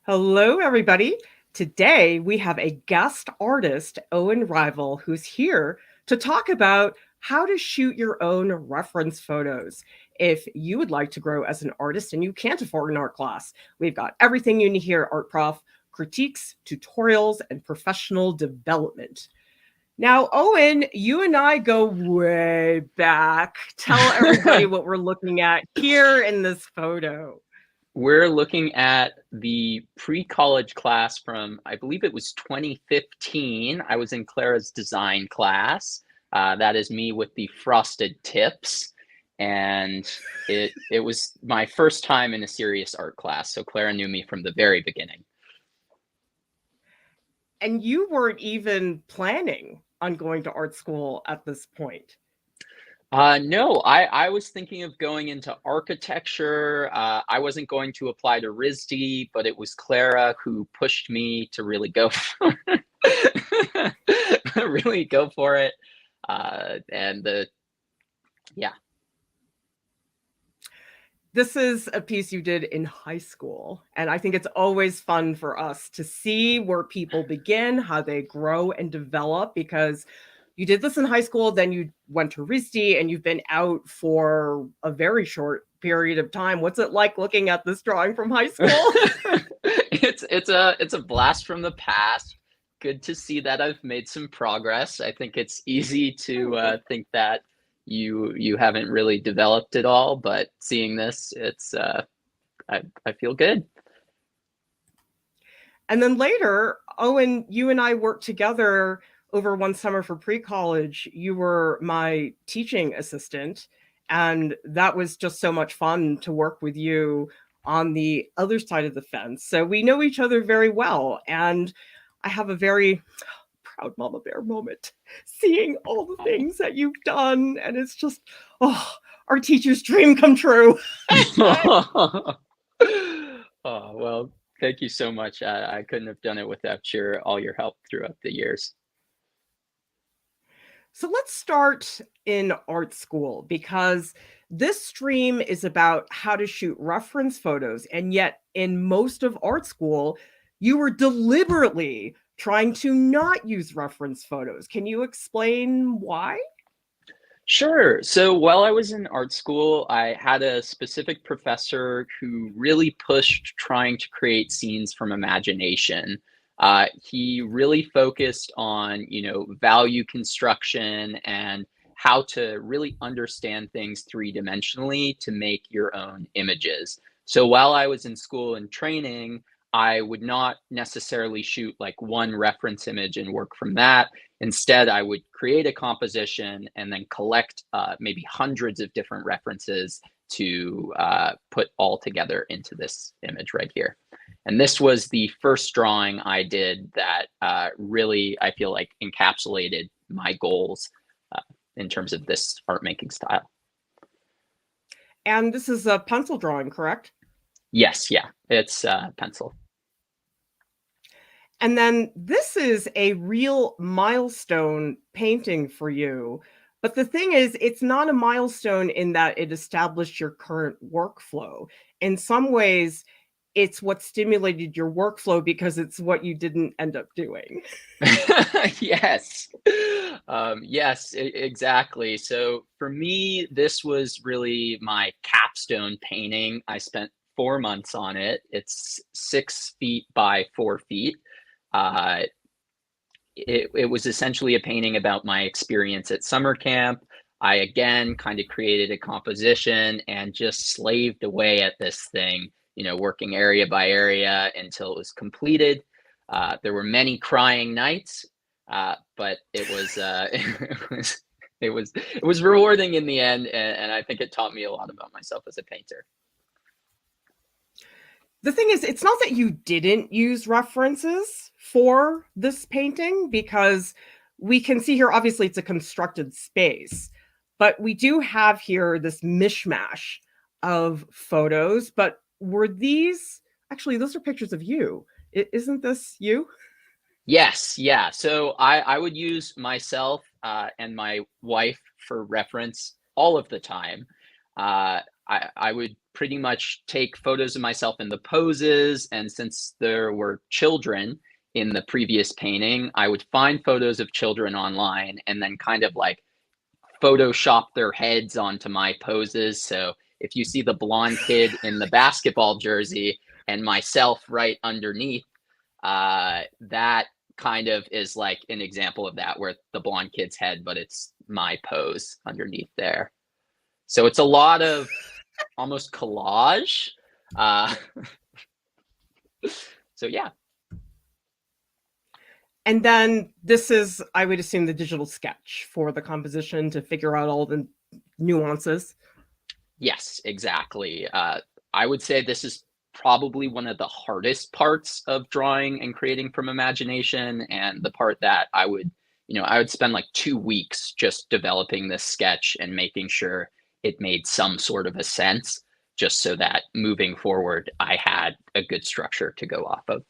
Hello, everybody. Today we have a guest artist, Owen Rival, who's here to talk about how to shoot your own reference photos. If you would like to grow as an artist and you can't afford an art class, we've got everything you need here at Art Prof: critiques, tutorials, and professional development. Now, Owen, you and I go way back. Tell everybody what we're looking at here in this photo. We're looking at the pre-college class from, I believe it was 2015. I was in Clara's design class. That is me with the frosted tips. And it was my first time in a serious art class. So Clara knew me from the very beginning. And you weren't even planning on going to art school at this point. No, I was thinking of going into architecture. I wasn't going to apply to RISD, but it was Clara who pushed me to really go for really go for it. Yeah. This is a piece you did in high school, and I think it's always fun for us to see where people begin, how they grow and develop, because you did this in high school, then you went to RISD, and you've been out for a very short period of time. What's it like looking at this drawing from high school? It's a blast from the past. Good to see that I've made some progress. I think it's easy to think that you haven't really developed it all, but seeing this, I feel good. And then later, Owen, you and I worked together over one summer for pre-college. You were my teaching assistant, and that was just so much fun to work with you on the other side of the fence. So we know each other very well, and I have a very proud mama bear moment seeing all the things that you've done, and it's just, oh, our teacher's dream come true. Oh, well, thank you so much. I couldn't have done it without all your help throughout the years. So let's start in art school, because this stream is about how to shoot reference photos. And yet, in most of art school, you were deliberately trying to not use reference photos. Can you explain why? Sure. So while I was in art school, I had a specific professor who really pushed trying to create scenes from imagination. He really focused on, value construction and how to really understand things three-dimensionally to make your own images. So while I was in school and training, I would not necessarily shoot like one reference image and work from that. Instead, I would create a composition and then collect maybe hundreds of different references to put all together into this image right here. And this was the first drawing I did that really, I feel like, encapsulated my goals in terms of this art making style. And this is a pencil drawing, correct? Yes, yeah, it's pencil. And then this is a real milestone painting for you. But the thing is, it's not a milestone in that it established your current workflow. In some ways, it's what stimulated your workflow because it's what you didn't end up doing. Yes. Yes, exactly. So for me, this was really my capstone painting. I spent 4 months on it. It's 6 feet by 4 feet. Uh, it was essentially a painting about my experience at summer camp. I again kind of created a composition and just slaved away at this thing, working area by area until it was completed. There were many crying nights, but it was it was rewarding in the end, and I think it taught me a lot about myself as a painter. The thing is, it's not that you didn't use references for this painting, because we can see here, obviously, it's a constructed space, but we do have here this mishmash of photos. But were these actually, those are pictures of you? Isn't this you? Yes, yeah. So I would use myself and my wife for reference all of the time. I would pretty much take photos of myself in the poses, and since there were children in the previous painting, I would find photos of children online and then kind of like Photoshop their heads onto my poses. So if you see the blonde kid in the basketball jersey and myself right underneath, that kind of is like an example of that, where the blonde kid's head, but it's my pose underneath there. So it's a lot of almost collage. Uh, so yeah. And then this is, I would assume, the digital sketch for the composition to figure out all the nuances. Yes, exactly. I would say this is probably one of the hardest parts of drawing and creating from imagination, and the part that I would, I would spend like 2 weeks just developing this sketch and making sure it made some sort of a sense, just so that moving forward, I had a good structure to go off of.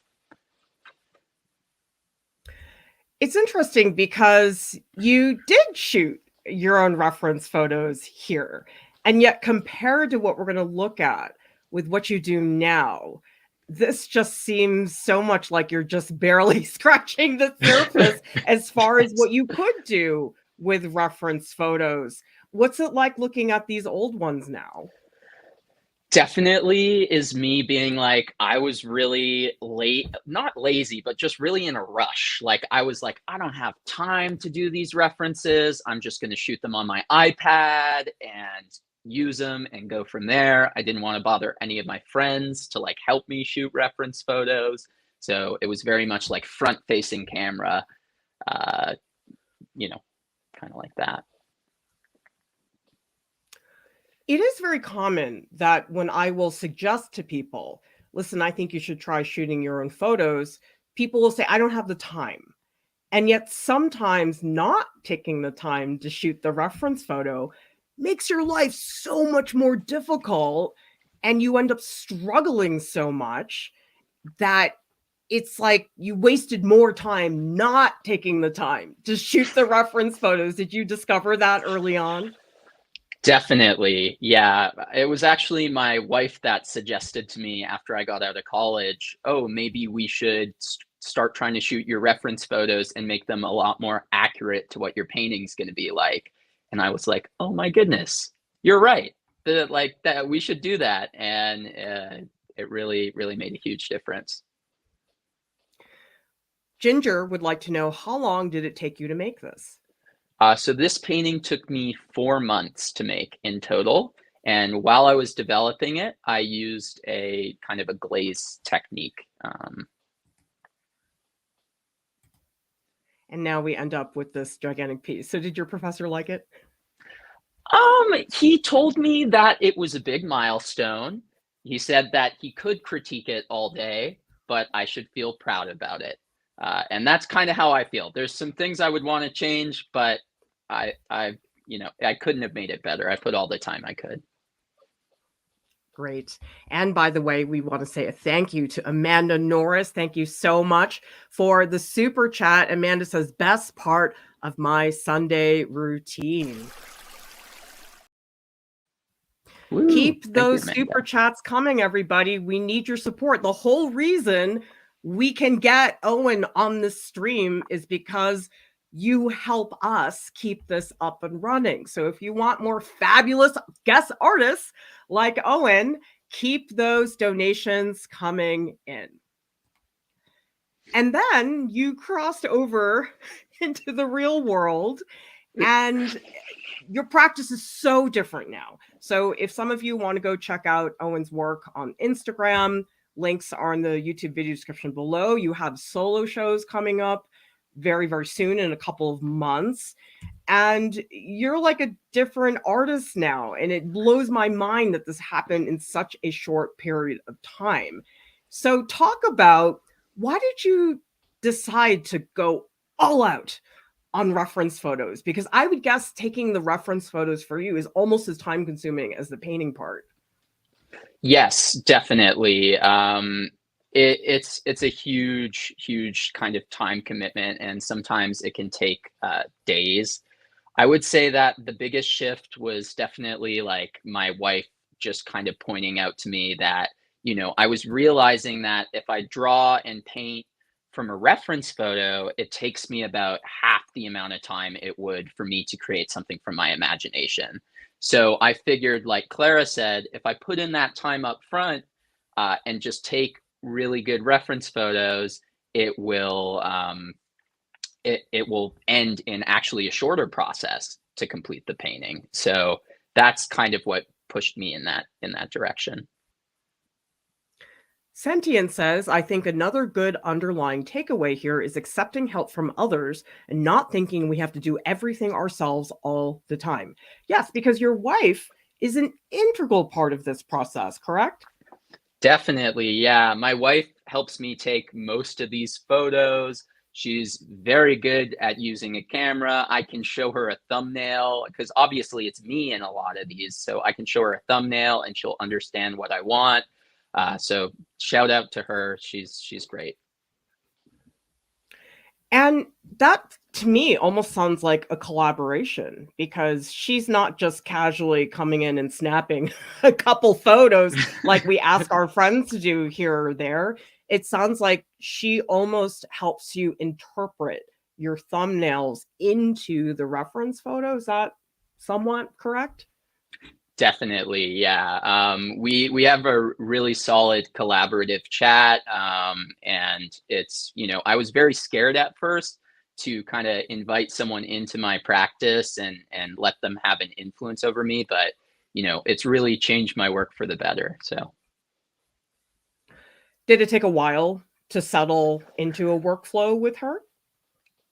It's interesting because you did shoot your own reference photos here, and yet compared to what we're going to look at with what you do now, this just seems so much like you're just barely scratching the surface as far as what you could do with reference photos. What's it like looking at these old ones now? Definitely is me being like, I was really late, not lazy, but just really in a rush. Like, I was like, I don't have time to do these references. I'm just going to shoot them on my iPad and use them and go from there. I didn't want to bother any of my friends to like help me shoot reference photos. So it was very much like front facing camera, uh, kind of like that. It is very common that when I will suggest to people, listen, I think you should try shooting your own photos, people will say, I don't have the time. And yet sometimes not taking the time to shoot the reference photo makes your life so much more difficult. And you end up struggling so much that it's like you wasted more time not taking the time to shoot the reference photos. Did you discover that early on? Definitely. Yeah. It was actually my wife that suggested to me after I got out of college, oh, maybe we should start trying to shoot your reference photos and make them a lot more accurate to what your painting's going to be like. And I was like, oh my goodness, you're right. Like that we should do that. And it really, really made a huge difference. Ginger would like to know, how long did it take you to make this? So this painting took me 4 months to make in total. And while I was developing it, I used a kind of a glaze technique. And now we end up with this gigantic piece. So did your professor like it? He told me that it was a big milestone. He said that he could critique it all day, but I should feel proud about it. And that's kind of how I feel. There's some things I would want to change, but I couldn't have made it better. I put all the time I could. Great. And by the way, we want to say a thank you to Amanda Norris. Thank you so much for the super chat. Amanda says, best part of my Sunday routine. Woo, keep those you, super chats coming, everybody. We need your support. The whole reason we can get Owen on the stream is because you help us keep this up and running. So if you want more fabulous guest artists like Owen, keep those donations coming in. And then you crossed over into the real world, and your practice is so different now. So if some of you want to go check out Owen's work on Instagram, links are in the YouTube video description below. You have solo shows coming up very, very soon, in a couple of months. And you're like a different artist now. And it blows my mind that this happened in such a short period of time. So talk about, why did you decide to go all out on reference photos? Because I would guess taking the reference photos for you is almost as time consuming as the painting part. Yes, definitely. It's a huge kind of time commitment, and sometimes it can take days. I would say that the biggest shift was definitely like my wife just kind of pointing out to me that, I was realizing that if I draw and paint from a reference photo, it takes me about half the amount of time it would for me to create something from my imagination. So I figured, like Clara said, if I put in that time up front and just take really good reference photos, it will it will end in actually a shorter process to complete the painting. So that's kind of what pushed me in that direction. Sentient says, I think another good underlying takeaway here is accepting help from others and not thinking we have to do everything ourselves all the time. Yes, because your wife is an integral part of this process, correct? Definitely, yeah. My wife helps me take most of these photos. She's very good at using a camera. I can show her a thumbnail because obviously it's me in a lot of these. So I can show her a thumbnail and she'll understand what I want. So shout out to her. She's great. And that to me almost sounds like a collaboration because she's not just casually coming in and snapping a couple photos like we ask our friends to do here or there. It sounds like she almost helps you interpret your thumbnails into the reference photo. Is that somewhat correct? Definitely, yeah. We have a really solid collaborative chat, and it's I was very scared at first to kind of invite someone into my practice and let them have an influence over me, but it's really changed my work for the better. So Did it take a while to settle into a workflow with her?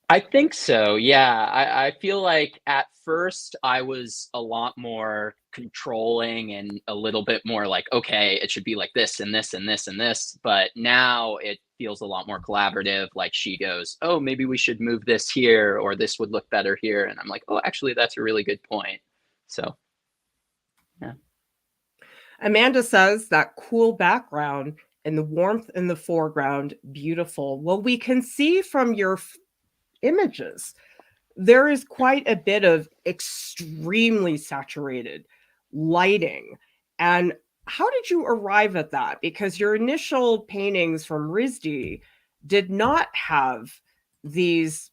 I think so. Yeah. I feel like at first I was a lot more controlling and a little bit more like, okay, it should be like this and this and this and this. But now it feels a lot more collaborative. Like she goes, oh, maybe we should move this here or this would look better here. And I'm like, oh, actually, that's a really good point. So, yeah. Amanda says that cool background and the warmth in the foreground, beautiful. Well, we can see from your images, there is quite a bit of extremely saturated lighting. And how did you arrive at that? Because your initial paintings from RISD did not have these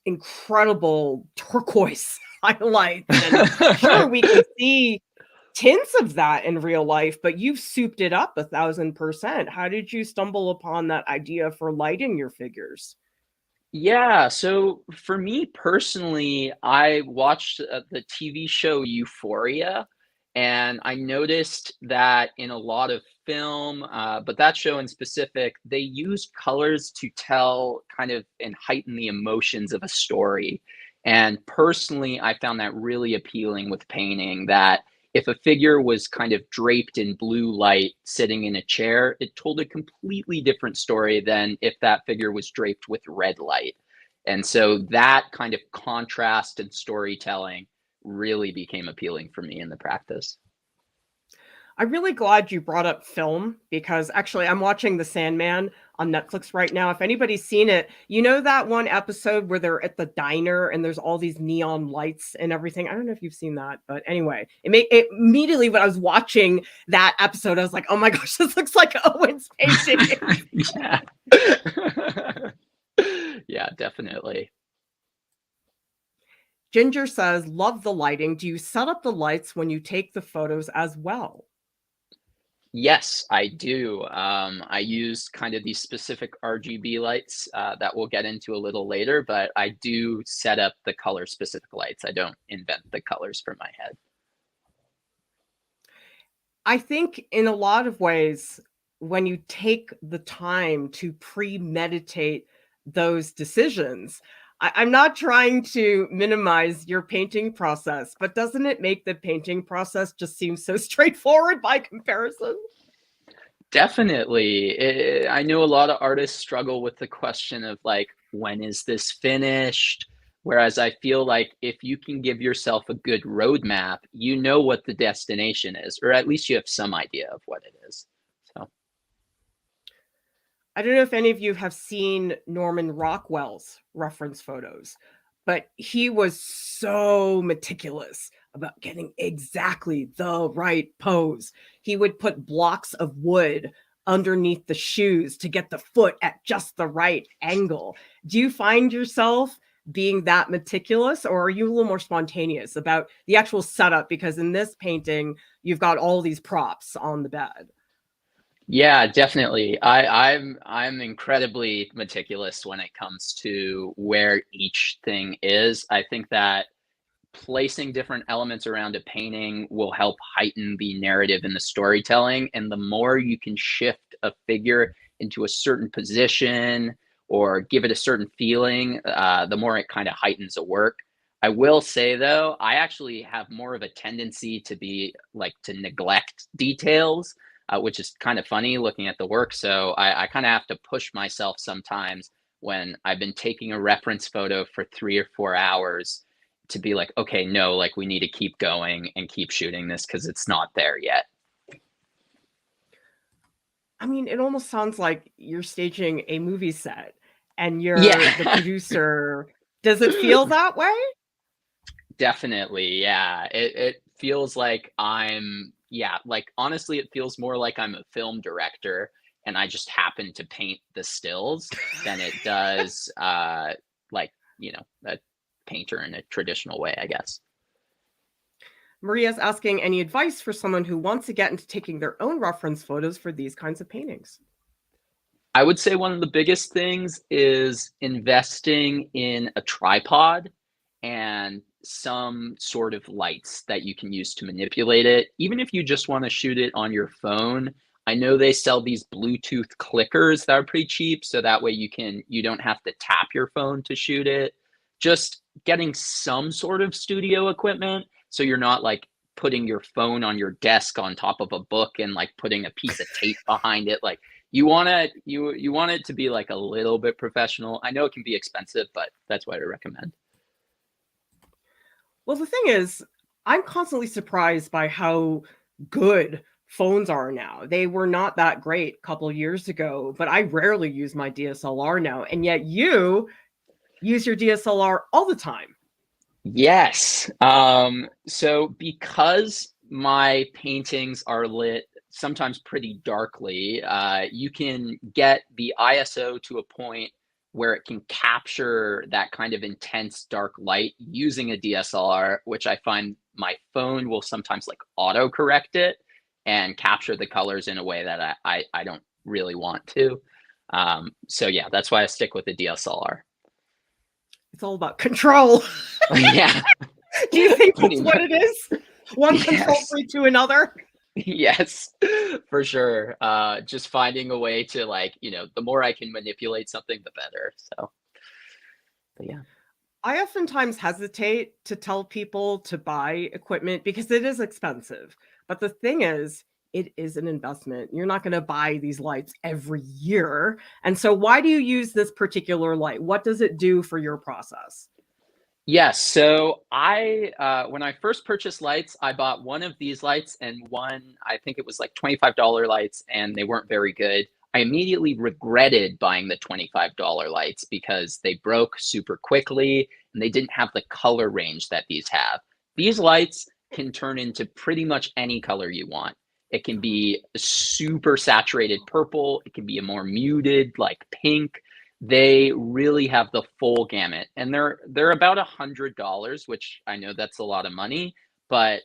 incredible turquoise highlights. And sure, we can see tints of that in real life, but you've souped it up 1,000%. How did you stumble upon that idea for lighting your figures? Yeah, so for me personally, I watched the TV show Euphoria, and I noticed that in a lot of film, but that show in specific, they used colors to tell kind of and heighten the emotions of a story. And personally, I found that really appealing with painting, that if a figure was kind of draped in blue light sitting in a chair, it told a completely different story than if that figure was draped with red light. And so that kind of contrast and storytelling really became appealing for me in the practice. I'm really glad you brought up film because actually I'm watching The Sandman on Netflix right now. If anybody's seen it, you know that one episode where they're at the diner and there's all these neon lights and everything. I don't know if you've seen that, but anyway, it immediately when I was watching that episode, I was like, oh my gosh, this looks like Owen's painting. Yeah. Yeah, definitely. Ginger says, love the lighting. Do you set up the lights when you take the photos as well? Yes, I do. I use kind of these specific RGB lights that we'll get into a little later, but I do set up the color specific lights. I don't invent the colors for my head. I think in a lot of ways, when you take the time to premeditate those decisions, I'm not trying to minimize your painting process, but doesn't it make the painting process just seem so straightforward by comparison? Definitely. I know a lot of artists struggle with the question of like, when is this finished? Whereas I feel like if you can give yourself a good roadmap, you know what the destination is, or at least you have some idea of what it is. So, I don't know if any of you have seen Norman Rockwell's reference photos, but he was so meticulous about getting exactly the right pose. He would put blocks of wood underneath the shoes to get the foot at just the right angle. Do you find yourself being that meticulous, or are you a little more spontaneous about the actual setup? Because in this painting, you've got all these props on the bed. Yeah, definitely. I'm incredibly meticulous when it comes to where each thing is. I think that placing different elements around a painting will help heighten the narrative and the storytelling. And the more you can shift a figure into a certain position or give it a certain feeling, the more it kind of heightens a work. I will say though, I actually have more of a tendency to be like to neglect details, which is kind of funny looking at the work. So I kind of have to push myself sometimes when I've been taking a reference photo for 3 or 4 hours to be like, okay, no, like we need to keep going and keep shooting this because it's not there yet. I mean, it almost sounds like you're staging a movie set and you're the Yeah, producer. Does it feel that way? definitely. Yeah. It feels like yeah, like honestly, it feels more like I'm a film director and I just happen to paint the stills than it does like, a painter in a traditional way, I guess. Maria's asking any advice for someone who wants to get into taking their own reference photos for these kinds of paintings. I would say one of the biggest things is investing in a tripod and some sort of lights that you can use to manipulate it. Even if you just want to shoot it on your phone, I know they sell these Bluetooth clickers that are pretty cheap, so that way you don't have to tap your phone to shoot it. Just getting some sort of studio equipment so you're not like putting your phone on your desk on top of a book and like putting a piece of tape behind it. Like you want it to be like a little bit professional. I know it can be expensive, but that's what I recommend. Well, the thing is, I'm constantly surprised by how good phones are now. They were not that great a couple years ago, but I rarely use my DSLR now. And yet you use your DSLR all the time. Yes. So because my paintings are lit sometimes pretty darkly, you can get the ISO to a point where it can capture that kind of intense dark light using a DSLR, which I find my phone will sometimes like auto correct it and capture the colors in a way that I don't really want to. So yeah, that's why I stick with the DSLR. It's all about control. Yeah, Do you think pretty that's what much. it is? One control Yes. freak to another? Yes, for sure. Just finding a way to like, the more I can manipulate something, the better. So, but yeah. I oftentimes hesitate to tell people to buy equipment because it is expensive. But the thing is, it is an investment. You're not going to buy these lights every year. And so, why do you use this particular light? What does it do for your process? Yes. So when I first purchased lights, I bought one of these lights and one, I think it was like $25 lights, and they weren't very good. I immediately regretted buying the $25 lights because they broke super quickly and they didn't have the color range that these have. These lights can turn into pretty much any color you want. It can be a super saturated purple, it can be a more muted, like pink. They really have the full gamut, and they're about $100, which I know that's a lot of money, but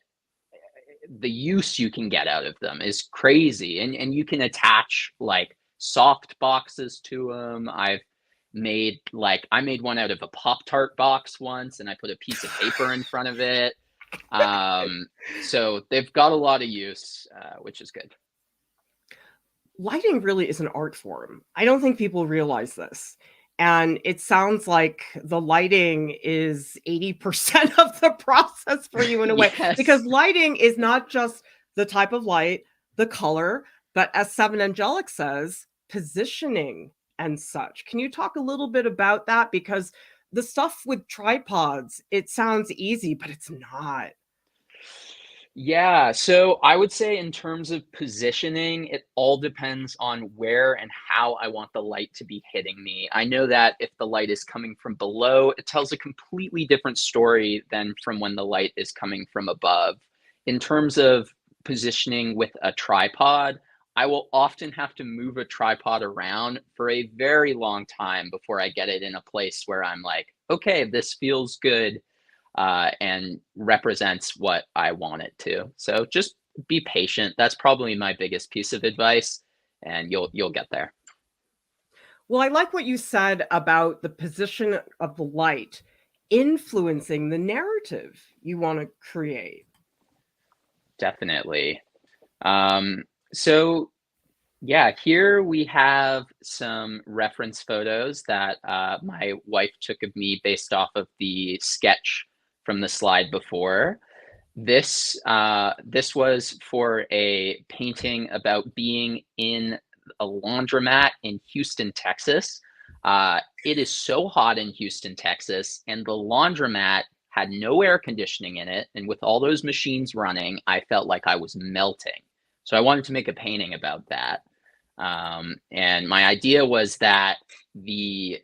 the use you can get out of them is crazy. And you can attach like soft boxes to them. I made one out of a Pop-Tart box once, and I put a piece of paper in front of it. So they've got a lot of use, which is good. Lighting really is an art form. I don't think people realize this. And it sounds like the lighting is 80% of the process for you in a way, because Yes. lighting is not just the type of light, the color, but as Seven Angelic says, positioning and such. Can you talk a little bit about that? Because the stuff with tripods, it sounds easy, but it's not. Yeah, so I would say in terms of positioning, it all depends on where and how I want the light to be hitting me. I know that if the light is coming from below, it tells a completely different story than from when the light is coming from above. In terms of positioning with a tripod, I will often have to move a tripod around for a very long time before I get it in a place where I'm like, okay, this feels good and represents what I want it to. So just be patient. That's probably my biggest piece of advice, and you'll get there. Well, I like what you said about the position of the light influencing the narrative you want to create. Definitely. Um, so yeah, here we have some reference photos that my wife took of me based off of the sketch from the slide before. This was for a painting about being in a laundromat in Houston, Texas. It is so hot in Houston, Texas, and the laundromat had no air conditioning in it. And with all those machines running, I felt like I was melting. So I wanted to make a painting about that. And my idea was that the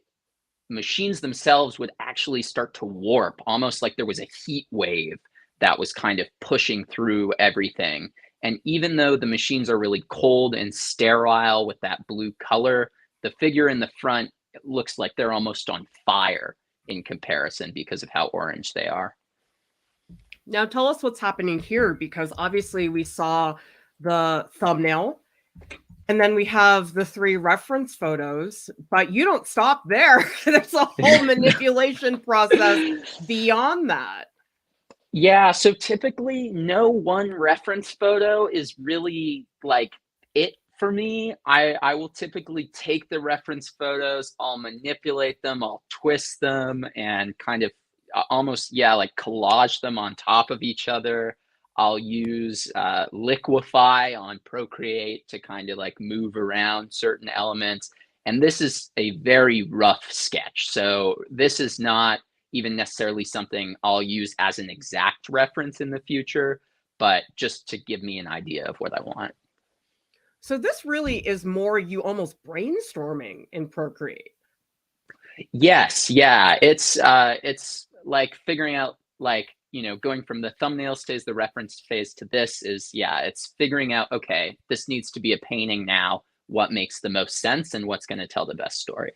machines themselves would actually start to warp, almost like there was a heat wave that was kind of pushing through everything. And even though the machines are really cold and sterile with that blue color, the figure in the front looks like they're almost on fire in comparison because of how orange they are. Now, tell us what's happening here because obviously we saw the thumbnail and then we have the three reference photos, but you don't stop there. There's a whole manipulation process beyond that. Yeah, so typically no one reference photo is really like it for me. I will typically take the reference photos, I'll manipulate them, I'll twist them and kind of almost, yeah, like collage them on top of each other. I'll use Liquify on Procreate to kind of like move around certain elements. And this is a very rough sketch. So this is not even necessarily something I'll use as an exact reference in the future, but just to give me an idea of what I want. So this really is more you almost brainstorming in Procreate. Yes, yeah, it's like figuring out like, you know, going from the thumbnail stage, the reference phase to this is, yeah, it's figuring out, okay, this needs to be a painting now. What makes the most sense and what's going to tell the best story?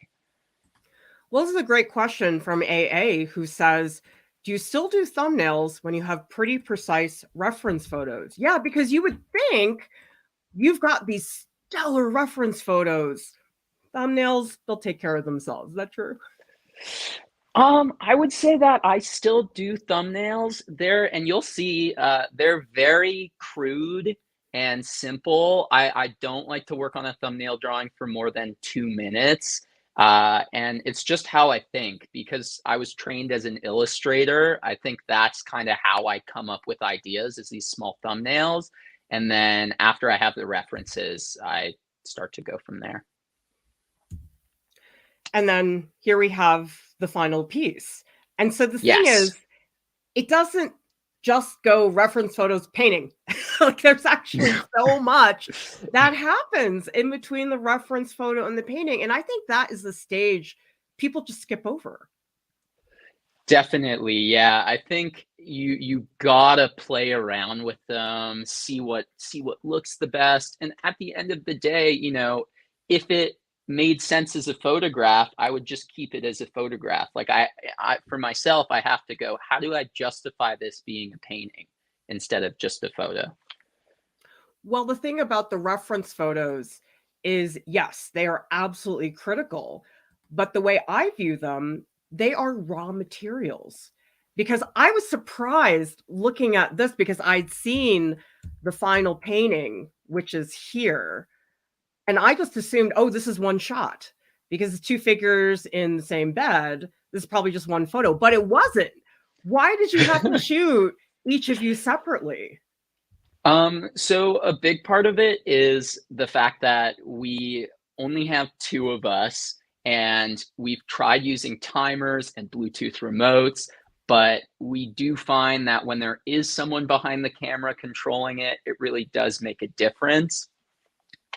Well, this is a great question from AA who says, do you still do thumbnails when you have pretty precise reference photos? Yeah, because you would think you've got these stellar reference photos. Thumbnails, they'll take care of themselves. Is that true? I would say that I still do thumbnails there, and you'll see they're very crude and simple. I don't like to work on a thumbnail drawing for more than 2 minutes. And it's just how I think because I was trained as an illustrator. I think that's kind of how I come up with ideas is these small thumbnails. And then after I have the references, I start to go from there. And then here we have the final piece. And so the thing Yes. is, it doesn't just go reference photos painting. Like there's actually so much that happens in between the reference photo and the painting. And I think that is the stage people just skip over. Definitely, yeah. I think you gotta play around with them, see what looks the best. And at the end of the day, you know, if it made sense as a photograph, I would just keep it as a photograph. Like I for myself, I have to go, how do I justify this being a painting instead of just a photo? Well, the thing about the reference photos is, yes, they are absolutely critical. But the way I view them, they are raw materials. Because I was surprised looking at this because I'd seen the final painting, which is here. And I just assumed, oh, this is one shot because it's two figures in the same bed. This is probably just one photo, but it wasn't. Why did you have to shoot each of you separately? So a big part of it is the fact that we only have two of us, and we've tried using timers and Bluetooth remotes. but we do find that when there is someone behind the camera controlling it, it really does make a difference.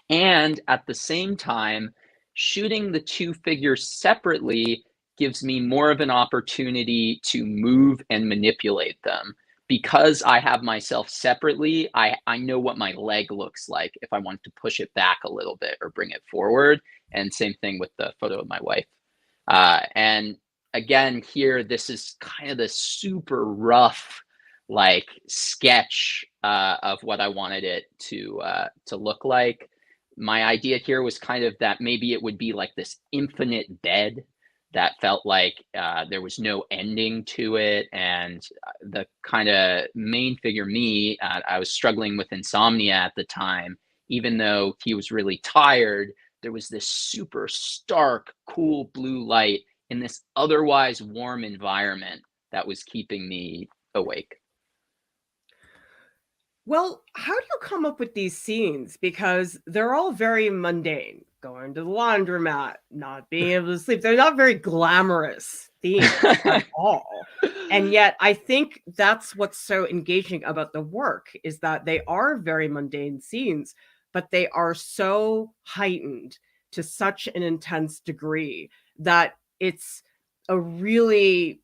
And at the same time, shooting the two figures separately gives me more of an opportunity to move and manipulate them. Because I have myself separately, I know what my leg looks like if I want to push it back a little bit or bring it forward. And same thing with the photo of my wife. And again, here, this is kind of the super rough, like sketch of what I wanted it to look like. My idea here was kind of that maybe it would be like this infinite bed that felt like there was no ending to it. And the kind of main figure, me, I was struggling with insomnia at the time. Even though he was really tired, there was this super stark, cool blue light in this otherwise warm environment that was keeping me awake. Well, how do you come up with these scenes? Because they're all very mundane. Going to the laundromat, not being able to sleep. They're not very glamorous themes at all. And yet I think that's what's so engaging about the work is that they are very mundane scenes, but they are so heightened to such an intense degree that it's a really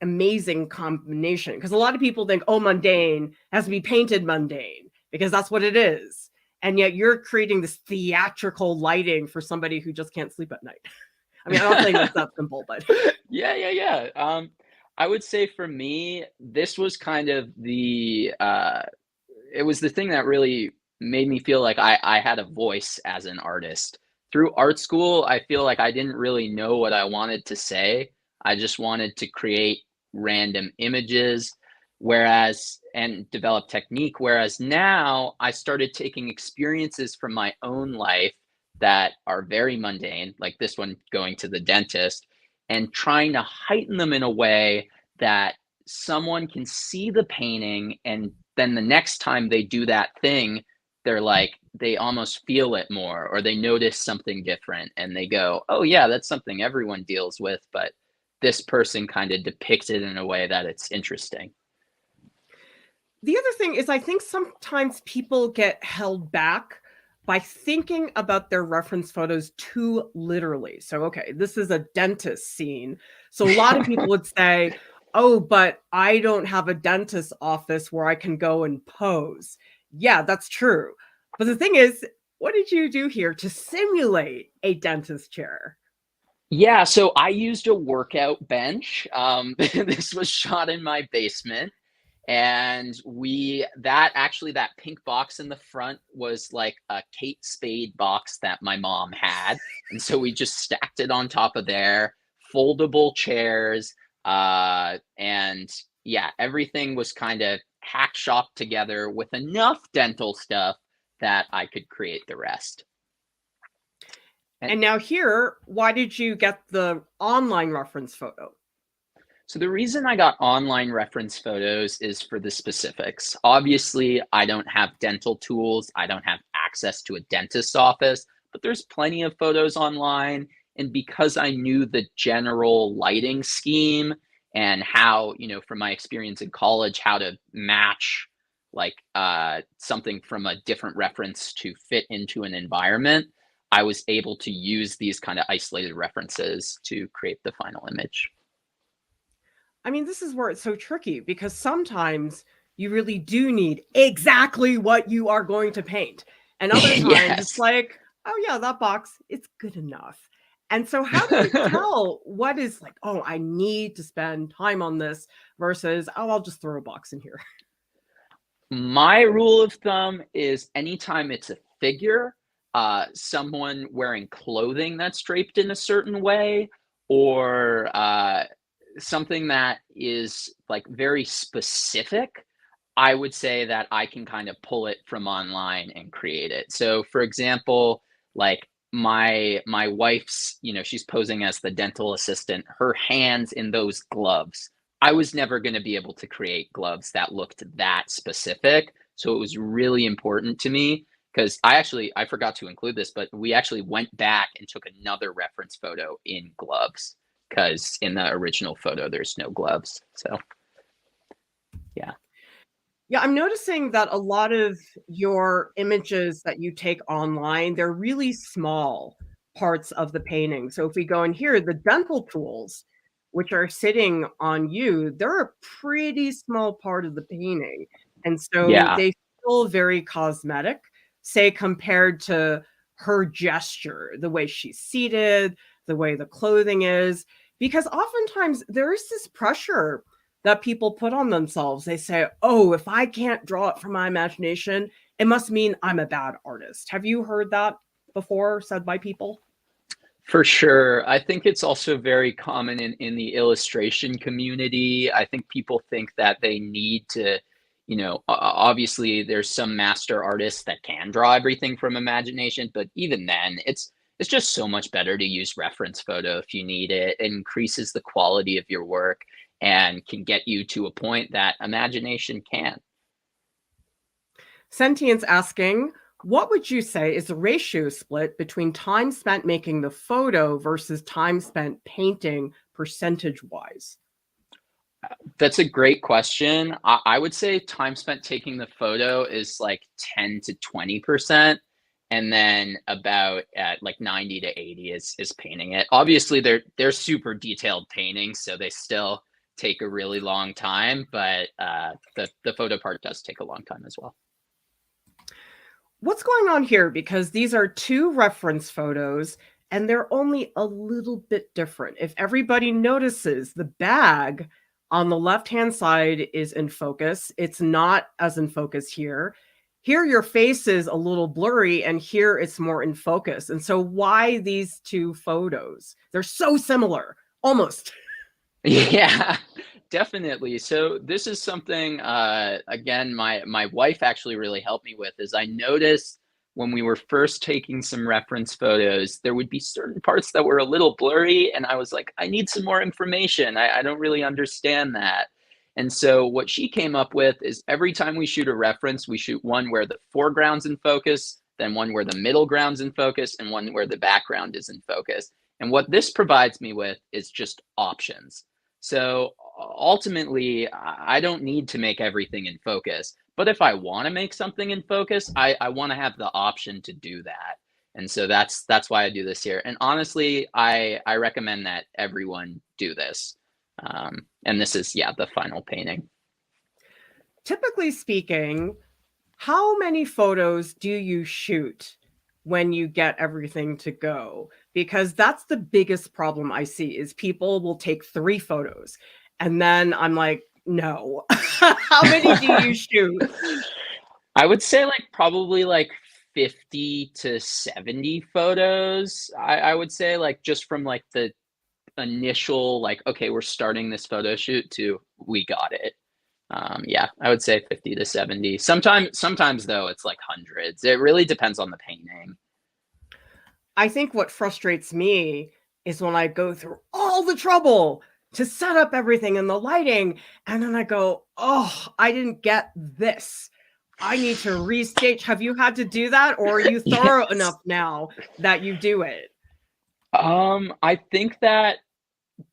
amazing combination, because a lot of people think, oh, mundane has to be painted mundane because that's what it is. And yet you're creating this theatrical lighting for somebody who just can't sleep at night. I mean, I don't think that's that simple, but Yeah. I would say for me, this was kind of it was the thing that really made me feel like I had a voice as an artist. Through art school, I feel like I didn't really know what I wanted to say. I just wanted to create random images, and develop technique. Whereas now I started taking experiences from my own life that are very mundane, like this one going to the dentist, and trying to heighten them in a way that someone can see the painting, and then the next time they do that thing, they're like, they almost feel it more, or they notice something different and they go, oh yeah, that's something everyone deals with, but this person kind of depicts it in a way that it's interesting. the other thing is I think sometimes people get held back by thinking about their reference photos too literally. So, okay, this is a dentist scene. So a lot of people would say, oh, but I don't have a dentist office where I can go and pose. Yeah, that's true. But the thing is, what did you do here to simulate a dentist chair? Yeah, so I used a workout bench. This was shot in my basement. And that pink box in the front was like a Kate Spade box that my mom had. And so we just stacked it on top of there, foldable chairs. And yeah, everything was kind of hack shopped together with enough dental stuff that I could create the rest. And And now here, why did you get the online reference photo? so the reason I got online reference photos is for the specifics. Obviously, I don't have dental tools. I don't have access to a dentist's office, but there's plenty of photos online. And because I knew the general lighting scheme and how, from my experience in college, how to match like something from a different reference to fit into an environment, I was able to use these kind of isolated references to create the final image. I mean, this is where it's so tricky because sometimes you really do need exactly what you are going to paint. And other times it's Yes. like, oh, yeah, that box, it's good enough. And so, how do you tell what is like, oh, I need to spend time on this versus, oh, I'll just throw a box in here? My rule of thumb is anytime it's a figure, someone wearing clothing that's draped in a certain way, or something that is like very specific, I would say that I can kind of pull it from online and create it. So, for example, like my wife's, she's posing as the dental assistant, her hands in those gloves. I was never going to be able to create gloves that looked that specific. So it was really important to me because I forgot to include this, but we actually went back and took another reference photo in gloves because in the original photo, there's no gloves. So yeah. Yeah, I'm noticing that a lot of your images that you take online, they're really small parts of the painting. So if we go in here, the dental tools, which are sitting on you, they're a pretty small part of the painting. And so Yeah. they feel very cosmetic, say compared to her gesture, the way she's seated, the way the clothing is, because oftentimes there is this pressure that people put on themselves. They say, "Oh, if I can't draw it from my imagination, it must mean I'm a bad artist." Have you heard that before said by people? For sure. I think it's also very common in the illustration community. I think people think that they need to, obviously there's some master artists that can draw everything from imagination, but even then, it's just so much better to use reference photo if you need it. It increases the quality of your work and can get you to a point that imagination can't. Sentience asking, what would you say is the ratio split between time spent making the photo versus time spent painting percentage wise? That's a great question. I would say time spent taking the photo is like 10 to 20%. And then about at like 90 to 80 is painting it. Obviously, they're super detailed paintings, so they still take a really long time, but the photo part does take a long time as well. What's going on here? Because these are two reference photos and they're only a little bit different. If everybody notices, the bag on the left-hand side is in focus. It's not as in focus here. Here, your face is a little blurry, and here it's more in focus. And so, why these two photos? They're so similar, almost. Yeah, definitely. So this is something again my wife actually really helped me with is I noticed when we were first taking some reference photos, there would be certain parts that were a little blurry and I was like, I need some more information. I don't really understand that. And so what she came up with is every time we shoot a reference, we shoot one where the foreground's in focus, then one where the middle ground's in focus, and one where the background is in focus. And what this provides me with is just options. So ultimately, I don't need to make everything in focus. But if I want to make something in focus, I want to have the option to do that. And so that's why I do this here. And honestly, I recommend that everyone do this. And this is, yeah, the final painting. Typically speaking, how many photos do you shoot when you get everything to go? Because that's the biggest problem I see is people will take 3 photos, and then I'm like, "No." How many do you shoot? I would say like probably like 50 to 70 photos. I would say like just from like the initial like, okay, we're starting this photo shoot to we got it. Yeah, I would say 50 to 70. Sometimes though, it's like hundreds. It really depends on the painting. I think what frustrates me is when I go through all the trouble to set up everything and the lighting, and then I go, "Oh, I didn't get this. I need to restage." Have you had to do that, or are you thorough enough Yes. now that you do it? I think that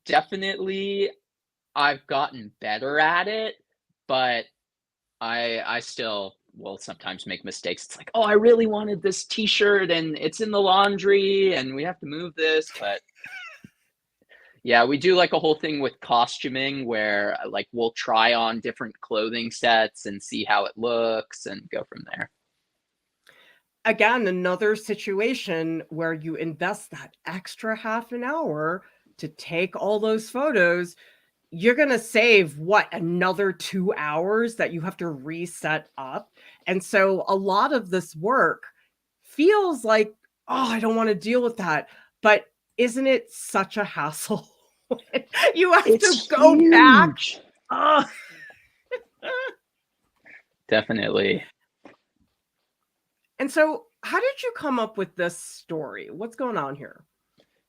definitely I've gotten better at it, but I still will sometimes make mistakes. It's like, "Oh, I really wanted this t-shirt and it's in the laundry and we have to move this." But yeah, we do like a whole thing with costuming where like we'll try on different clothing sets and see how it looks and go from there. Again, another situation where you invest that extra half an hour to take all those photos, you're gonna save what, another 2 hours that you have to reset up, and so a lot of this work feels like, "Oh, I don't wanna deal with that," but isn't it such a hassle? You have to It's go back. huge. Ugh. Definitely. And so how did you come up with this story? What's going on here?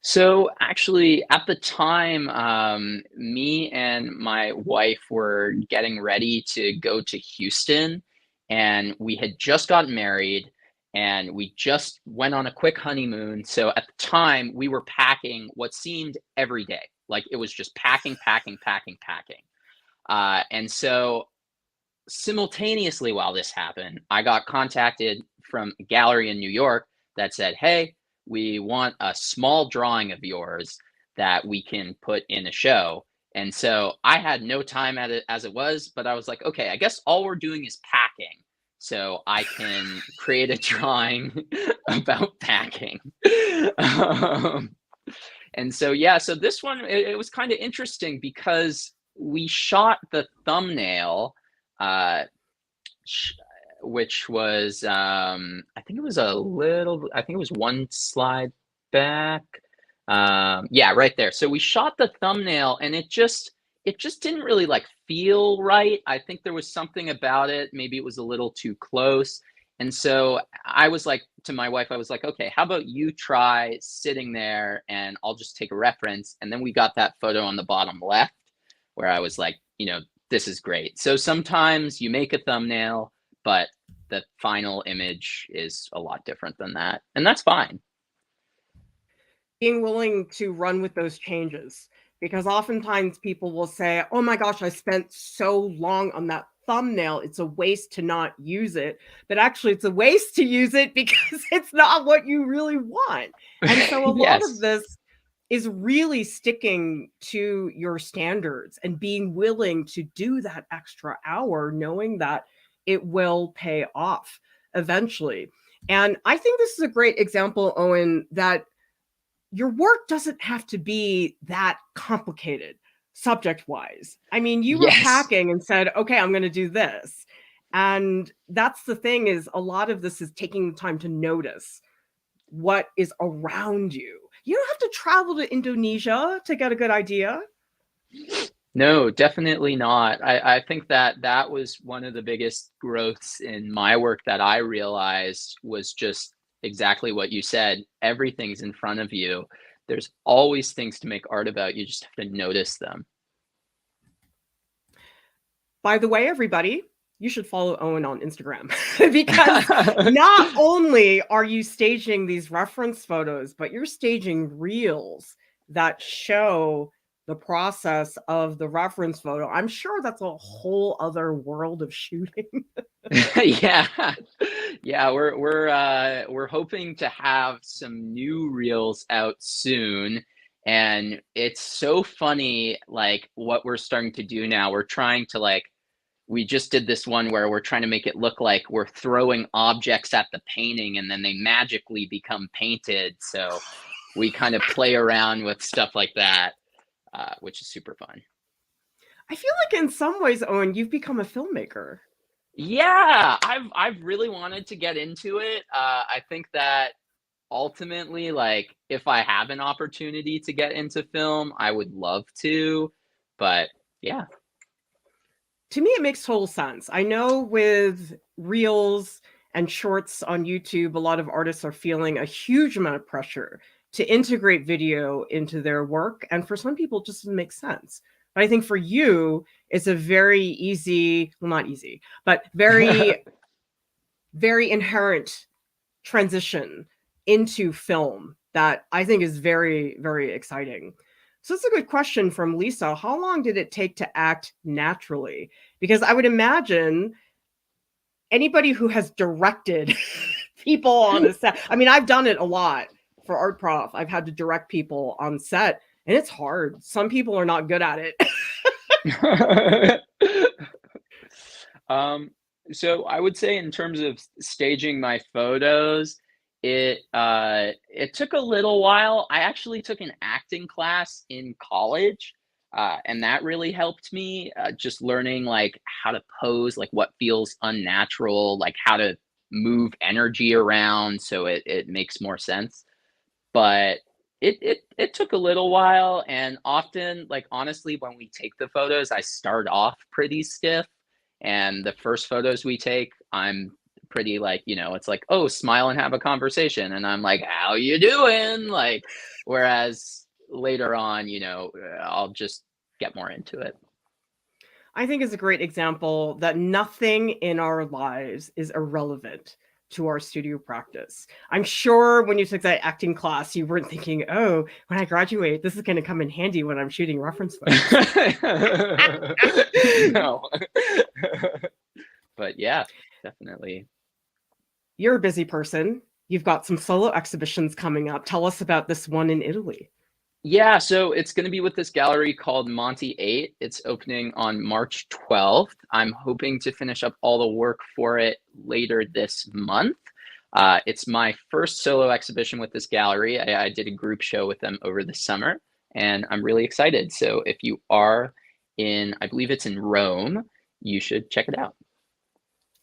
So actually, at the time, me and my wife were getting ready to go to Houston, and we had just gotten married, and we just went on a quick honeymoon. So at the time, we were packing what seemed every day. Like it was just packing, packing, packing, packing. And so simultaneously while this happened, I got contacted from a gallery in New York that said, hey, we want a small drawing of yours that we can put in a show. And so I had no time at it as it was, but I was like, okay, I guess all we're doing is packing. So I can create a drawing about packing. um, and so, yeah, so this one, it was kind of interesting because we shot the thumbnail, uh, which was, I think it was I think it was one slide back. Yeah, right there. So we shot the thumbnail and it just didn't really like feel right. I think there was something about it. Maybe it was a little too close. And so I was like to my wife, I was like, okay, how about you try sitting there and I'll just take a reference. And then we got that photo on the bottom left where I was like, this is great. So sometimes you make a thumbnail, but the final image is a lot different than that. And that's fine. Being willing to run with those changes, because oftentimes people will say, oh my gosh, I spent so long on that thumbnail, it's a waste to not use it. But actually it's a waste to use it because it's not what you really want. And so a lot of Yes. this is really sticking to your standards and being willing to do that extra hour, knowing that it will pay off eventually. And I think this is a great example, Owen, that your work doesn't have to be that complicated subject wise. I mean, you were Yes. packing and said, okay, I'm going to do this. And that's the thing, is a lot of this is taking the time to notice what is around you. You don't have to travel to Indonesia to get a good idea. No, definitely not. I think that was one of the biggest growths in my work that I realized was just exactly what you said. Everything's in front of you. There's always things to make art about. You just have to notice them. By the way, everybody, you should follow Owen on Instagram because not only are you staging these reference photos, but you're staging reels that show the process of the reference photo. I'm sure that's a whole other world of shooting. Yeah. Yeah, we're hoping to have some new reels out soon. And it's so funny, like what we're starting to do now. We're trying to like we just did this one where we're trying to make it look like we're throwing objects at the painting and then they magically become painted. So we kind of play around with stuff like that, which is super fun. I feel like in some ways, Owen, you've become a filmmaker. Yeah, I've really wanted to get into it. I think that ultimately, like, if I have an opportunity to get into film, I would love to. But yeah. To me, it makes total sense. I know with reels and shorts on YouTube, a lot of artists are feeling a huge amount of pressure to integrate video into their work. And for some people, it just doesn't make sense. But I think for you, it's a very easy, well, not easy, but very, very inherent transition into film that I think is very, very exciting. So it's a good question from Lisa. How long did it take to act naturally? Because I would imagine anybody who has directed people on a set, I mean, I've done it a lot for Art Prof. I've had to direct people on set, and it's hard. Some people are not good at it. Um, so I would say in terms of staging my photos, it took a little while. I actually took an acting class in college, and that really helped me, just learning like how to pose, like what feels unnatural, like how to move energy around so it makes more sense. But it took a little while, and often, like, honestly, when we take the photos, I start off pretty stiff, and the first photos we take, I'm pretty like, it's like, "Oh, smile and have a conversation," and I'm like, "How you doing?" Like, whereas later on, I'll just get more into it. I think is a great example that nothing in our lives is irrelevant to our studio practice. I'm sure when you took that acting class, you weren't thinking, oh, when I graduate, this is going to come in handy when I'm shooting reference photos. No. But yeah, definitely. You're a busy person. You've got some solo exhibitions coming up. Tell us about this one in Italy. Yeah, so it's going to be with this gallery called Monty 8. It's opening on March 12th. I'm hoping to finish up all the work for it later this month. It's my first solo exhibition with this gallery. I did a group show with them over the summer, and I'm really excited. So if you are in, I believe it's in Rome, you should check it out.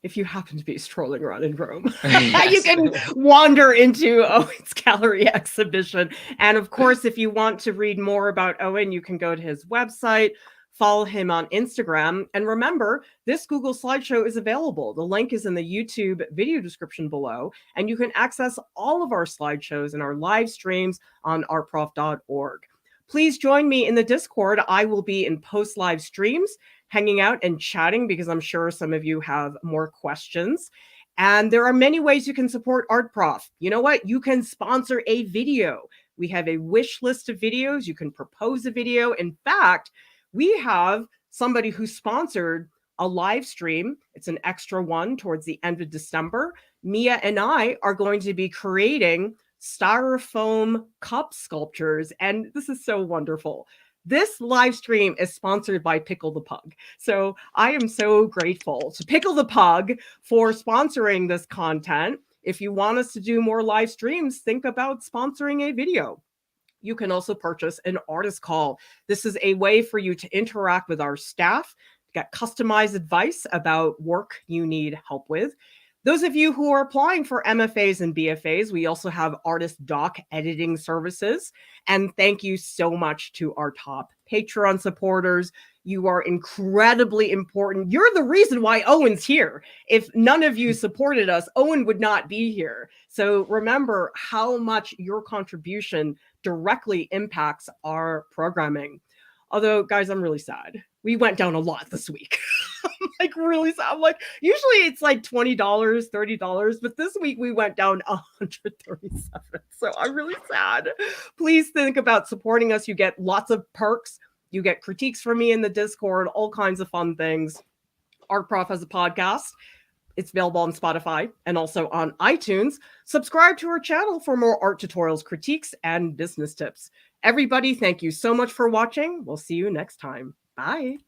If you happen to be strolling around in Rome, Yes. you can wander into Owen's gallery exhibition. And of course, if you want to read more about Owen, you can go to his website, follow him on Instagram. And remember, this Google Slideshow is available. The link is in the YouTube video description below. And you can access all of our slideshows and our live streams on artprof.org. Please join me in the Discord. I will be in post live streams, hanging out and chatting because I'm sure some of you have more questions. And there are many ways you can support Art Prof. You know what? You can sponsor a video. We have a wish list of videos. You can propose a video. In fact, we have somebody who sponsored a live stream. It's an extra one towards the end of December. Mia and I are going to be creating styrofoam cup sculptures, and this is so wonderful. This live stream is sponsored by Pickle the Pug. So I am so grateful to Pickle the Pug for sponsoring this content. If you want us to do more live streams, think about sponsoring a video. You can also purchase an artist call. This is a way for you to interact with our staff, get customized advice about work you need help with. Those of you who are applying for MFAs and BFAs, we also have artist doc editing services. And thank you so much to our top Patreon supporters. You are incredibly important. You're the reason why Owen's here. If none of you supported us, Owen would not be here. So remember how much your contribution directly impacts our programming. Although, guys, I'm really sad. We went down a lot this week. I'm like really sad. I'm like, usually it's like $20, $30, but this week we went down 137. So I'm really sad. Please think about supporting us. You get lots of perks. You get critiques from me in the Discord, all kinds of fun things. Art Prof has a podcast. It's available on Spotify and also on iTunes. Subscribe to our channel for more art tutorials, critiques, and business tips. Everybody, thank you so much for watching. We'll see you next time. Bye.